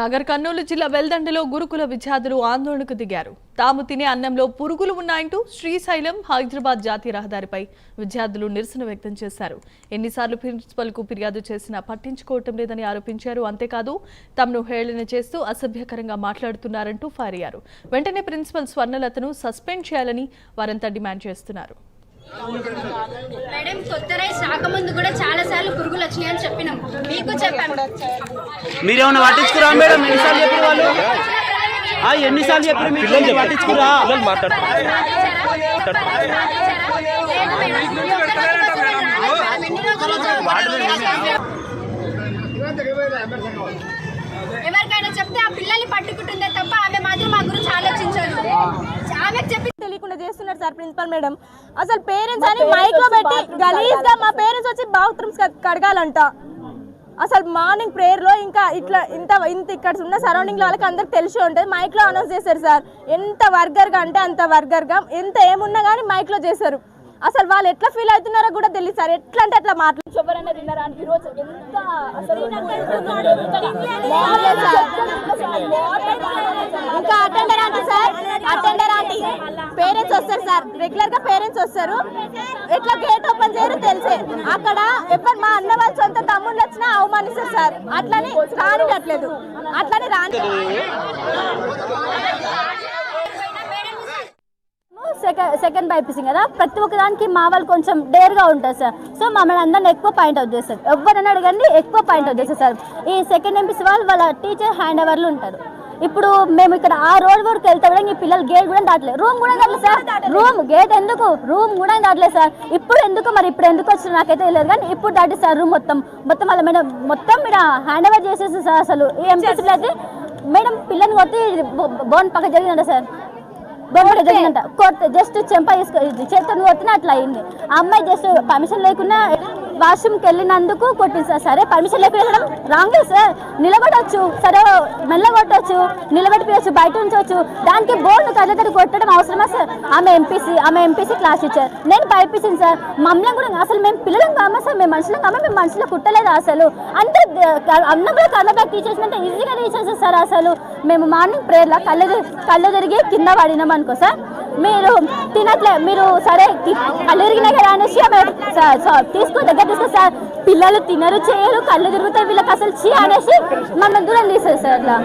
నాగర్ కర్నూలు జిల్లా వెల్దండలో గురుకుల విద్యార్థులు ఆందోళనకు దిగారు. తాము తినే అన్నంలో పురుగులు ఉన్నాయంటూ శ్రీశైలం హైదరాబాద్ జాతీయ రహదారిపై విద్యార్థులు నిరసన వ్యక్తం చేశారు. ఎన్నిసార్లు ప్రిన్సిపల్ కు ఫిర్యాదు చేసినా పట్టించుకోవటం లేదని ఆరోపించారు. అంతేకాదు తమను హేళన చేస్తూ అసభ్యకరంగా మాట్లాడుతున్నారంటూ ఫైర్ అయ్యారు. వెంటనే ప్రిన్సిపల్ స్వర్ణలతను సస్పెండ్ చేయాలని వారంతా డిమాండ్ చేస్తున్నారు. మేడం కొత్త రైస్ రాకముందు కూడా చాలా సార్లు పురుగులు వచ్చినాయని చెప్పినాం, మీకు చెప్పాము. మీరేమన్నా పట్టించుకురా మేడం? ఎన్నిసార్లు చెప్పారు వాళ్ళు? ఎన్నిసార్లు చెప్పారు? మీరు పట్టించుకురా? ఎవరికైనా చెప్తే ఆ పిల్లల్ని పట్టుకుంటుందే తప్ప ఆమె మాత్రం మా గురించి ఆలోచించారు. ఆమెకు చెప్పి తెలియకుండా చేస్తున్నారు సార్ ప్రిన్సిపల్ మేడం. అసలు పేరెంట్స్ అని మైక్ లో పెట్టి గలీజ్ గా మా పేరెంట్స్ వచ్చి బాత్రూమ్స్ కడగాలంట. అసలు మార్నింగ్ ప్రేయర్ లో ఇంకా ఇట్లా ఇంత ఇక్కడ ఉన్న సరౌండింగ్ లో వాళ్ళకి అందరికి తెలిసి ఉంటుంది. మైక్ లో అనౌన్స్ చేశారు సార్. ఎంత వర్గర్ గా అంటే అంత వర్గర్ గా, ఎంత ఏమున్నా కానీ మైక్ లో చేశారు. అసలు వాళ్ళు ఎట్లా ఫీల్ అవుతున్నారో కూడా తెలియదు సార్. ఎట్లా అంటే అట్లా మాట్లాడు ఎవరైనా తిన్నారా అని ఈరోజు ఎంత ఇంకా attender aunty sir, attender aunty parents వస్తారు సార్, రెగ్యులర్ గా పేరెంట్స్ వస్తారు. ఎట్లా గేట్ ఓపెన్ చేయరు తెలిసే అక్కడ ఎప్పుడు మా అన్న వాళ్ళ సొంత తమ్ముళ్ళు వచ్చినా అవమానిస్తారు సార్. అట్లని రానిట్లేదు, అట్లని రాని సెకండ్ బైపీసీ కదా, ప్రతి ఒక్క దానికి మా వాళ్ళు కొంచెం డేర్గా ఉంటుంది సార్. సో మమ్మల్ని అందరినీ ఎక్కువ పాయింట్ అవుట్ చేస్తారు. ఎవరైనా అడగండి ఎక్కువ పాయింట్ అవుట్ చేస్తారు సార్. ఈ సెకండ్ ఎంపీసీ వాళ్ళ టీచర్ హ్యాండ్ ఓవర్లు ఉంటారు. ఇప్పుడు మేము ఇక్కడ ఆ రోడ్ వరకు వెళ్తే కూడా ఈ పిల్లలు గేట్ కూడా దాటలేదు, రూమ్ కూడా దాటలేదు సార్. రూమ్ గేట్ ఎందుకు, రూమ్ కూడా దాటలేదు సార్. ఇప్పుడు ఎందుకు మరి ఇప్పుడు ఎందుకు వచ్చినా నాకైతే తెలియదు, కానీ ఇప్పుడు దాటిస్తారు రూమ్ మొత్తం వాళ్ళ మేడం మొత్తం మీరు హ్యాండ్ ఓవర్ చేసేసి సార్. అసలు ఈ ఎంపీసీలో అయితే మేడం పిల్లల్ని కొట్టి బోన్ పక్క జరిగిందంట సార్. బొమ్మలు జరిగిందంట, కొడితే జస్ట్ చెంప చేతులు కొట్టిన అట్లా అయింది. ఆ అమ్మాయి జస్ట్ పర్మిషన్ లేకుండా వాష్రూమ్కి వెళ్ళినందుకు కొట్టింది సార్. సరే పర్మిషన్ లేకుండా వెళ్ళడం రాంగే సార్. నిలబడవచ్చు సరే, మెల్లగొట్టవచ్చు, నిలబెట్టిపోయచ్చు, బయట ఉంచవచ్చు. దానికి బోర్డు కళ్ళతడి కొట్టడం అవసరమా సార్? ఆమె ఎంపీసీ క్లాస్ టీచర్, నేను బైపీసీ సార్. మమ్మల్ని కూడా అసలు మేము పిల్లలం కామా సార్, మేము మనుషులం కామా, మేము మనుషులు కుట్టలేదు అసలు. అంటే అన్నం కూడా కళ్ళబ్యాక్ టీచర్స్ అంటే ఈజీగా టీచర్స్ సార్. అసలు మేము మార్నింగ్ ప్రేయర్లో కళ్ళు తిరిగి కింద పడినాం అనుకో సార్, మీరు తినట్లే, మీరు సరే కళ్ళు తిరిగినాయి కదా అనేసి దగ్గర తీసుకో సార్. పిల్లలు తినరు చేయరు, కళ్ళు తిరుగుతాయి, వీళ్ళకి అసలు చీ అనేసి మమ్మల్ని దూరం తీసేది సార్. అట్లా